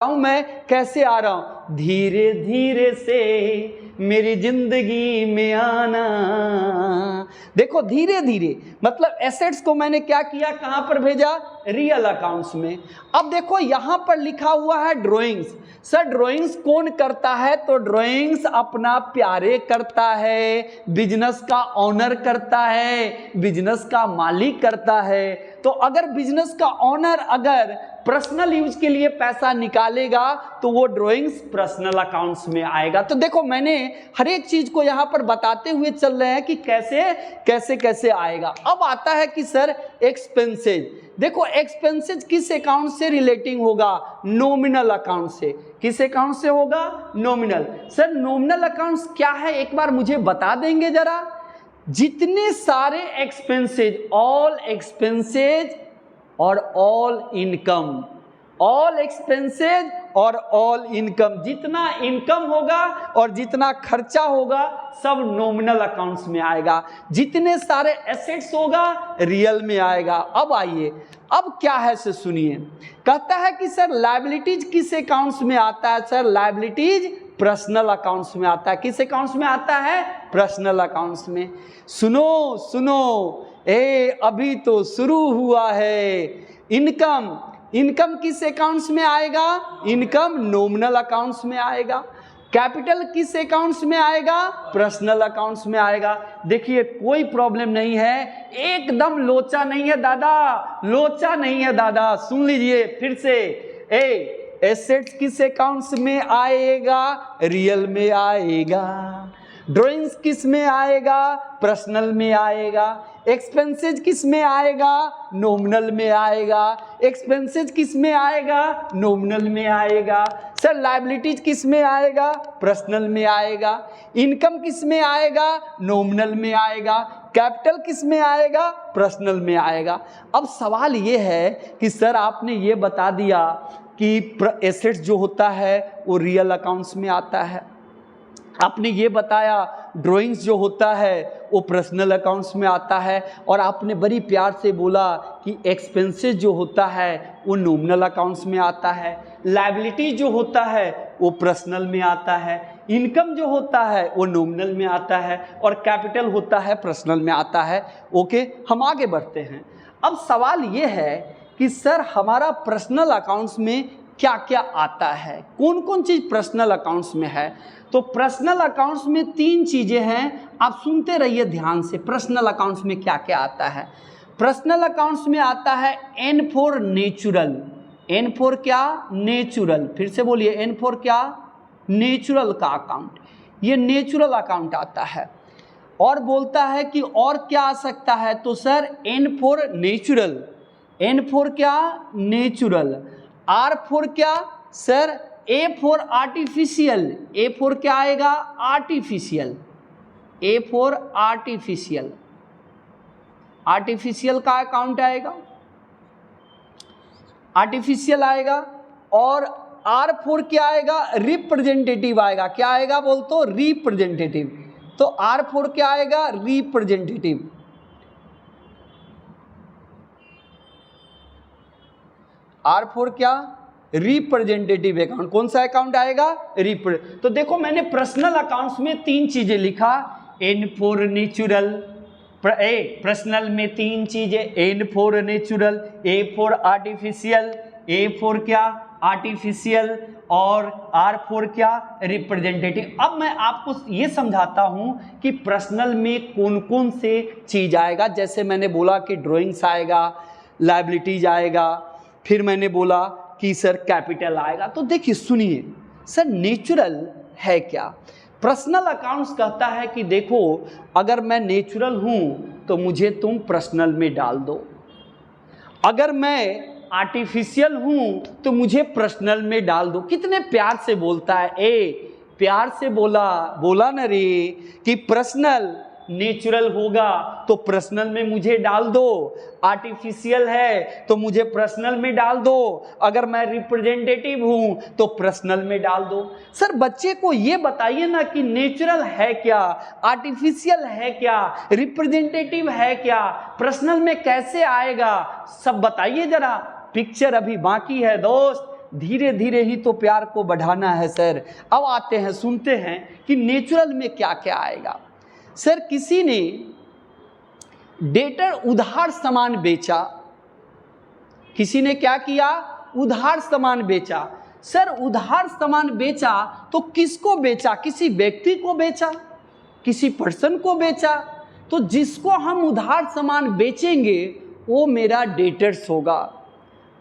मैं कैसे आ रहा हूं, धीरे धीरे से मेरी जिंदगी में आना। देखो धीरे धीरे मतलब एसेट्स को मैंने क्या किया, कहां पर भेजा, रियल अकाउंट्स में। अब देखो यहां पर लिखा हुआ है ड्राइंग्स। सर ड्राइंग्स कौन करता है, तो ड्राइंग्स अपना प्यारे करता है, बिजनेस का ऑनर करता है, बिजनेस का मालिक करता है। तो अगर बिजनेस का ऑनर अगर पर्सनल यूज के लिए पैसा निकालेगा तो वो ड्राइंग्स पर्सनल अकाउंट्स में आएगा। तो देखो मैंने हर एक चीज को यहां पर बताते हुए चल रहे हैं कि कैसे कैसे कैसे आएगा। अब आता है कि सर एक्सपेंसेज। देखो एक्सपेंसेज किस अकाउंट से रिलेटिंग होगा, नॉमिनल अकाउंट से। किस अकाउंट से होगा, नॉमिनल। सर नॉमिनल अकाउंट्स क्या है एक बार मुझे बता देंगे जरा। जितने सारे एक्सपेंसेज, ऑल एक्सपेंसेज और ऑल इनकम, ऑल एक्सपेंसेज और ऑल इनकम, जितना इनकम होगा और जितना खर्चा होगा सब नॉमिनल अकाउंट्स में आएगा। जितने सारे एसेट्स होगा रियल में आएगा। अब आइए अब क्या है से सुनिए। कहता है कि सर लायबिलिटीज किस अकाउंट्स में आता है, सर लायबिलिटीज पर्सनल अकाउंट्स में आता है। किस अकाउंट्स में आता है, पर्सनल अकाउंट्स में। सुनो सुनो अभी तो शुरू हुआ है। इनकम, इनकम किस अकाउंट्स में आएगा, इनकम नॉमिनल अकाउंट्स में आएगा। कैपिटल किस अकाउंट्स में आएगा, पर्सनल अकाउंट्स में आएगा। देखिए कोई प्रॉब्लम नहीं है, एकदम लोचा नहीं है दादा, लोचा नहीं है दादा। सुन लीजिए फिर से, एसेट्स किस अकाउंट्स में आएगा, रियल में आएगा। ड्राइंग्स किस में आएगा, पर्सनल में आएगा। एक्सपेंसेज किस में आएगा, नॉमिनल में आएगा। एक्सपेंसेज किस में आएगा, नॉमिनल में आएगा। सर लायबिलिटीज किस में आएगा, पर्सनल में आएगा। इनकम किस में आएगा, नॉमिनल में आएगा। कैपिटल किस में आएगा, पर्सनल में आएगा। अब सवाल ये है कि सर आपने ये बता दिया कि एसेट्स जो होता है वो रियल अकाउंट्स में आता है, आपने ये बताया ड्राइंग्स जो होता है वो पर्सनल अकाउंट्स में आता है, और आपने बड़ी प्यार से बोला कि एक्सपेंसेस जो होता है वो नॉमिनल अकाउंट्स में आता है, लायबिलिटी जो होता है वो पर्सनल में आता है, इनकम जो होता है वो नॉमिनल में आता है, और कैपिटल होता है पर्सनल में आता है। ओके हम आगे बढ़ते हैं। अब सवाल ये है कि सर हमारा पर्सनल अकाउंट्स में क्या क्या आता है, कौन कौन चीज़ पर्सनल अकाउंट्स में है। तो पर्सनल अकाउंट्स में 3 चीज़ें हैं, आप सुनते रहिए ध्यान से। पर्सनल अकाउंट्स में क्या क्या आता है। पर्सनल अकाउंट्स में आता है N for natural. N for क्या, नेचुरल। फिर से बोलिए, एन फॉर क्या, नेचुरल का अकाउंट। ये नेचुरल अकाउंट आता है। और बोलता है कि और क्या आ सकता है, तो sir N for natural. N for क्या, नेचुरल। आर फॉर क्या, sir A for artificial. A for क्या आएगा, artificial. A for artificial, artificial का अकाउंट आएगा, आर्टिफिशियल आएगा। और आर फॉर क्या आएगा, रिप्रेजेंटेटिव आएगा। क्या आएगा बोल तो, रिप्रेजेंटेटिव। तो आर फॉर क्या आएगा, रिप्रेजेंटेटिव। आर फॉर क्या, रिप्रेजेंटेटिव अकाउंट। कौन सा अकाउंट आएगा, तो देखो मैंने पर्सनल अकाउंट्स में 3 चीजें लिखा। एन फॉर नेचुरल, पर्सनल में 3 चीजें, N for natural, A for artificial, A for क्या, आर्टिफिशियल, और आर फॉर क्या, रिप्रेजेंटेटिव। अब मैं आपको ये समझाता हूं कि पर्सनल में कौन कौन से चीज आएगा। जैसे मैंने बोला कि ड्राइंग्स आएगा, लायबिलिटीज आएगा, फिर मैंने बोला कि सर कैपिटल आएगा। तो देखिए सुनिए, सर नेचुरल है क्या। पर्सनल अकाउंट्स कहता है कि देखो अगर मैं नेचुरल हूं तो मुझे तुम पर्सनल में डाल दो, अगर मैं आर्टिफिशियल हूं तो मुझे पर्सनल में डाल दो। कितने प्यार से बोलता है, प्यार से बोला न रे कि पर्सनल नेचुरल होगा तो पर्सनल में मुझे डाल दो, आर्टिफिशियल है तो मुझे पर्सनल में डाल दो, अगर मैं रिप्रेजेंटेटिव हूं तो पर्सनल में डाल दो। सर बच्चे को ये बताइए ना कि नेचुरल है क्या, आर्टिफिशियल है क्या, रिप्रेजेंटेटिव है क्या, पर्सनल में कैसे आएगा, सब बताइए जरा। पिक्चर अभी बाकी है दोस्त, धीरे धीरे ही तो प्यार को बढ़ाना है सर। अब आते हैं, सुनते हैं कि नेचुरल में क्या क्या आएगा। सर किसी ने डेटर उधार सामान बेचा, किसी ने क्या किया, उधार सामान बेचा। सर उधार सामान बेचा तो किसको बेचा, किसी व्यक्ति को बेचा, किसी पर्सन को बेचा। तो जिसको हम उधार सामान बेचेंगे वो मेरा डेटर्स होगा।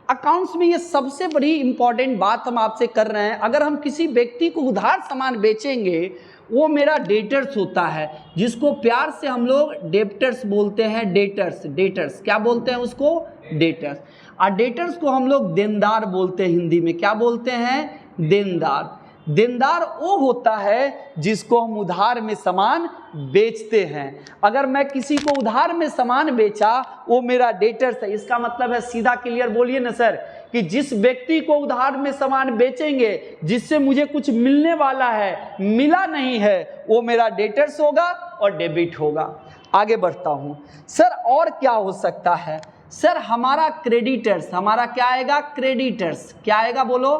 अकाउंट्स में ये सबसे बड़ी इंपॉर्टेंट बात हम आपसे कर रहे हैं। अगर हम किसी व्यक्ति को उधार सामान बेचेंगे वो मेरा डेटर्स होता है, जिसको प्यार से हम लोग डेब्टर्स बोलते हैं। डेटर्स, डेटर्स क्या बोलते हैं उसको, डेटर्स। और डेटर्स को हम लोग देनदार बोलते हैं, हिंदी में क्या बोलते हैं, देनदार। देनदार वो होता है जिसको हम उधार में सामान बेचते हैं। अगर मैं किसी को उधार में सामान बेचा वो मेरा डेटर्स है। इसका मतलब है, सीधा क्लियर बोलिए ना सर, कि जिस व्यक्ति को उधार में सामान बेचेंगे, जिससे मुझे कुछ मिलने वाला है, मिला नहीं है, वो मेरा डेटर्स होगा और डेबिट होगा। आगे बढ़ता हूं सर, और क्या हो सकता है। सर हमारा क्रेडिटर्स, हमारा क्या आएगा, क्रेडिटर्स। क्या आएगा बोलो,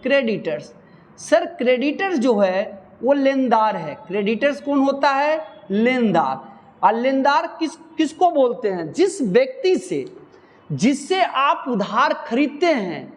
क्रेडिटर्स। सर क्रेडिटर्स जो है वो लेनदार है। क्रेडिटर्स कौन होता है, लेनदार। और लेनदार किसको बोलते हैं, जिस व्यक्ति से, जिससे आप उधार खरीदते हैं,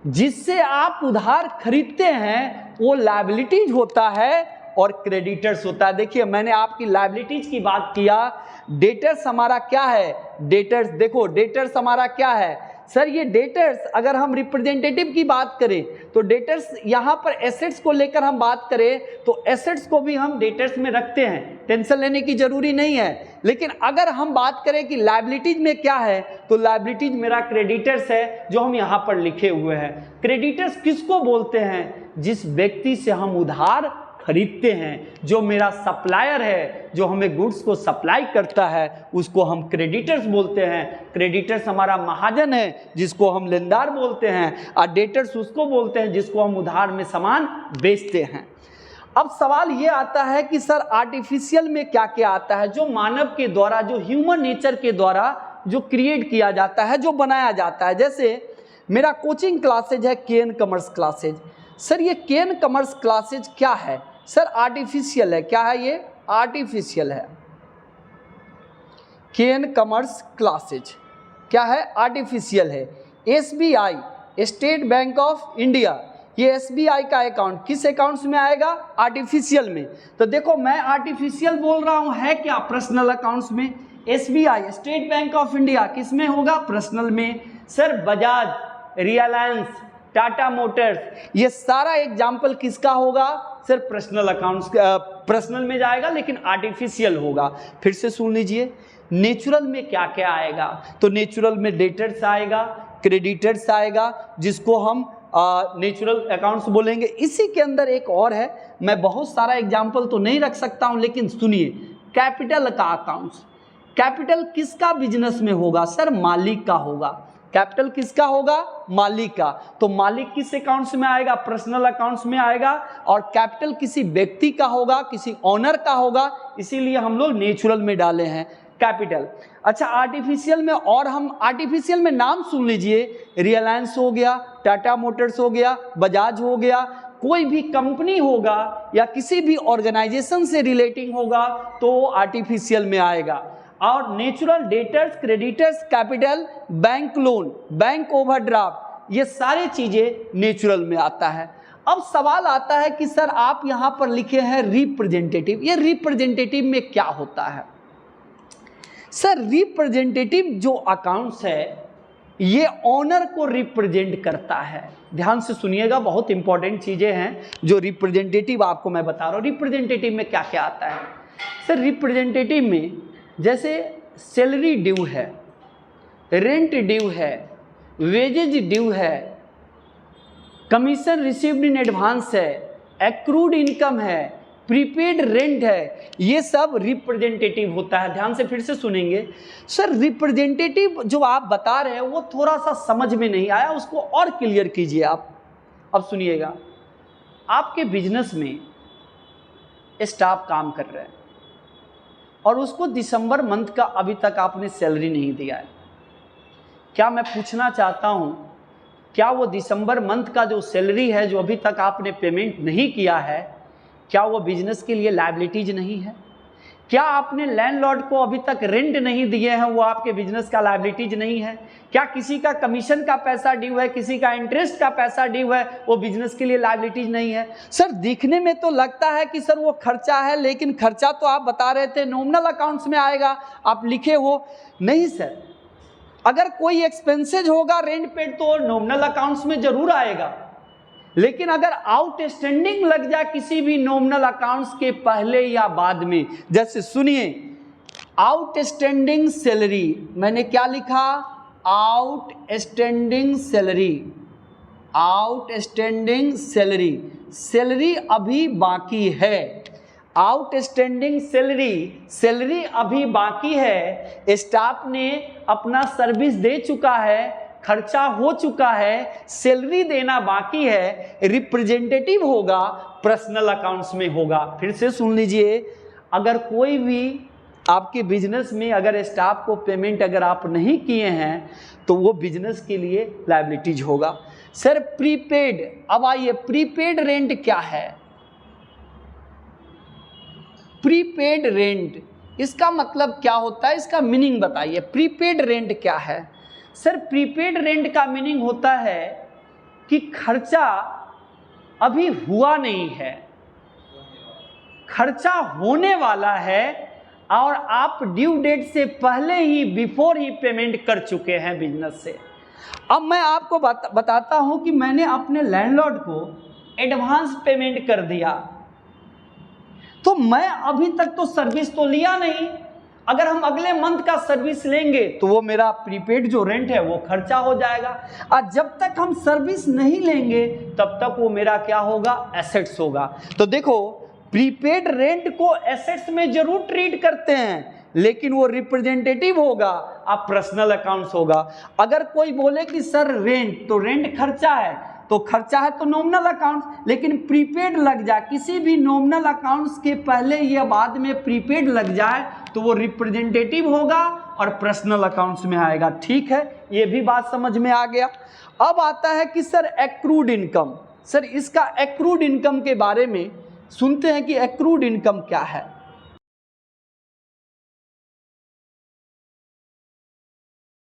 जिससे आप उधार खरीदते हैं वो लायबिलिटीज होता है और क्रेडिटर्स होता है। देखिए मैंने आपकी लायबिलिटीज की बात किया, डेटर्स हमारा क्या है, डेटर्स। देखो डेटर्स हमारा क्या है सर, ये डेटर्स अगर हम रिप्रेजेंटेटिव की बात करें तो डेटर्स, यहाँ पर एसेट्स को लेकर हम बात करें तो एसेट्स को भी हम डेटर्स में रखते हैं, टेंशन लेने की जरूरी नहीं है। लेकिन अगर हम बात करें कि लायबिलिटीज में क्या है, तो लायबिलिटीज मेरा क्रेडिटर्स है, जो हम यहाँ पर लिखे हुए हैं। क्रेडिटर्स किसको बोलते हैं, जिस व्यक्ति से हम उधार खरीदते हैं, जो मेरा सप्लायर है, जो हमें गुड्स को सप्लाई करता है, उसको हम क्रेडिटर्स बोलते हैं। क्रेडिटर्स हमारा महाजन है, जिसको हम लेनदार बोलते हैं। और डेटर्स उसको बोलते हैं जिसको हम उधार में सामान बेचते हैं। अब सवाल ये आता है कि सर आर्टिफिशियल में क्या क्या आता है, जो मानव के द्वारा, जो ह्यूमन नेचर के द्वारा जो क्रिएट किया जाता है, जो बनाया जाता है। जैसे मेरा कोचिंग क्लासेज है केएन कॉमर्स क्लासेज। सर ये केएन कॉमर्स क्लासेज क्या है, सर आर्टिफिशियल है। क्या है ये, आर्टिफिशियल है। केएन कॉमर्स क्लासेज क्या है, आर्टिफिशियल है। SBI, state bank of India, ये एसबीआई का अकाउंट किस अकाउंट्स में आएगा, आर्टिफिशियल में। तो देखो मैं आर्टिफिशियल बोल रहा हूं, है क्या, पर्सनल अकाउंट्स में। SBI, state bank of India किस में होगा, पर्सनल में। सर बजाज, रिलायंस, टाटा मोटर्स, ये सारा एग्जाम्पल किसका होगा, सर पर्सनल अकाउंट्स, पर्सनल में जाएगा लेकिन आर्टिफिशियल होगा। फिर से सुन लीजिए, नेचुरल में क्या क्या आएगा। तो नेचुरल में डेटर्स आएगा, क्रेडिटर्स आएगा, जिसको हम नेचुरल अकाउंट्स बोलेंगे। इसी के अंदर एक और है, मैं बहुत सारा एग्जाम्पल तो नहीं रख सकता हूं, लेकिन सुनिए, कैपिटल का अकाउंट्स। कैपिटल किसका बिजनेस में होगा, सर मालिक का होगा। कैपिटल किसका होगा, मालिक का। तो मालिक किस अकाउंट्स में आएगा, पर्सनल अकाउंट्स में आएगा। और कैपिटल किसी व्यक्ति का होगा, किसी ऑनर का होगा, इसीलिए हम लोग नेचुरल में डाले हैं कैपिटल। अच्छा आर्टिफिशियल में, और हम आर्टिफिशियल में नाम सुन लीजिए, रिलायंस हो गया, टाटा मोटर्स हो गया, बजाज हो गया, कोई भी कंपनी होगा या किसी भी ऑर्गेनाइजेशन से रिलेटिंग होगा तो आर्टिफिशियल में आएगा। और natural, debtors, creditors, capital, bank loan, bank overdraft, ये सारी चीजें नेचुरल में आता है। अब सवाल आता है कि सर आप यहां पर लिखे हैं रिप्रेजेंटेटिव, ये रिप्रेजेंटेटिव में क्या होता है। सर रिप्रेजेंटेटिव जो अकाउंट्स है ये ऑनर को रिप्रेजेंट करता है। ध्यान से सुनिएगा, बहुत इंपॉर्टेंट चीजें हैं जो रिप्रेजेंटेटिव आपको मैं बता रहा हूं। रिप्रेजेंटेटिव में क्या क्या आता है, सर रिप्रेजेंटेटिव में जैसे सैलरी ड्यू है, रेंट ड्यू है, वेजेज ड्यू है, कमीशन रिसीव्ड इन एडवांस है, एक्रूड इनकम है, प्रीपेड रेंट है, ये सब रिप्रेजेंटेटिव होता है। ध्यान से फिर से सुनेंगे। सर रिप्रेजेंटेटिव जो आप बता रहे हैं वो थोड़ा सा समझ में नहीं आया, उसको और क्लियर कीजिए आप। अब सुनिएगा, आपके बिजनेस में स्टाफ काम कर रहे हैं और उसको दिसंबर मंथ का अभी तक आपने सैलरी नहीं दिया है। क्या मैं पूछना चाहता हूं क्या वो दिसंबर मंथ का जो सैलरी है जो अभी तक आपने पेमेंट नहीं किया है, क्या वो बिजनेस के लिए लायबिलिटीज नहीं है? क्या आपने लैंडलॉर्ड को अभी तक रेंट नहीं दिए हैं, वो आपके बिजनेस का लायबिलिटीज नहीं है? क्या किसी का कमीशन का पैसा ड्यू है, किसी का इंटरेस्ट का पैसा ड्यू है, वो बिजनेस के लिए लायबिलिटीज नहीं है? सर दिखने में तो लगता है कि सर वो खर्चा है, लेकिन खर्चा तो आप बता रहे थे नॉमिनल अकाउंट्स में आएगा, आप लिखे हो। नहीं सर, अगर कोई एक्सपेंसेज होगा रेंट पेड तो नॉमिनल अकाउंट्स में जरूर आएगा, लेकिन अगर आउटस्टैंडिंग लग जाए किसी भी नॉमिनल अकाउंट्स के पहले या बाद में, जैसे सुनिए आउटस्टैंडिंग सैलरी, मैंने क्या लिखा? Outstanding salary, outstanding salary, salary अभी बाकी है, आउटस्टैंडिंग सैलरी, सैलरी अभी बाकी है, स्टाफ ने अपना सर्विस दे चुका है, खर्चा हो चुका है, सैलरी देना बाकी है, रिप्रेजेंटेटिव होगा, पर्सनल अकाउंट्स में होगा। फिर से सुन लीजिए, अगर कोई भी आपके बिजनेस में अगर स्टाफ को पेमेंट अगर आप नहीं किए हैं तो वो बिजनेस के लिए लायबिलिटीज होगा। सर प्रीपेड, अब आइए प्रीपेड रेंट क्या है? प्रीपेड रेंट, इसका मतलब क्या होता है, इसका मीनिंग बताइए। प्रीपेड रेंट क्या है? सर प्रीपेड रेंट का मीनिंग होता है कि खर्चा अभी हुआ नहीं है, खर्चा होने वाला है और आप ड्यू डेट से पहले ही, बिफोर ही पेमेंट कर चुके हैं बिजनेस से। अब मैं आपको बताता हूं कि मैंने अपने लैंडलॉर्ड को एडवांस पेमेंट कर दिया, तो मैं अभी तक तो सर्विस तो लिया नहीं, अगर हम अगले मंथ का सर्विस लेंगे तो वो मेरा प्रीपेड जो रेंट है वो खर्चा हो जाएगा, और जब तक हम सर्विस नहीं लेंगे तब तक वो मेरा क्या होगा? एसेट्स होगा। तो देखो प्रीपेड रेंट को एसेट्स में जरूर ट्रीट करते हैं, लेकिन वो रिप्रेजेंटेटिव होगा, आप पर्सनल अकाउंट्स होगा। अगर कोई बोले कि सर रेंट, तो रेंट खर्चा है, तो खर्चा है तो नॉमिनल अकाउंट्स, लेकिन प्रीपेड लग जाए, किसी भी नॉमिनल अकाउंट्स के पहले या बाद में प्रीपेड लग जाए तो वो रिप्रेजेंटेटिव होगा और पर्सनल अकाउंट्स में आएगा। ठीक है, ये भी बात समझ में आ गया। अब आता है कि सर एक्रूड इनकम, सर इसका एक्रूड इनकम के बारे में सुनते हैं कि एक्रूड इनकम क्या है।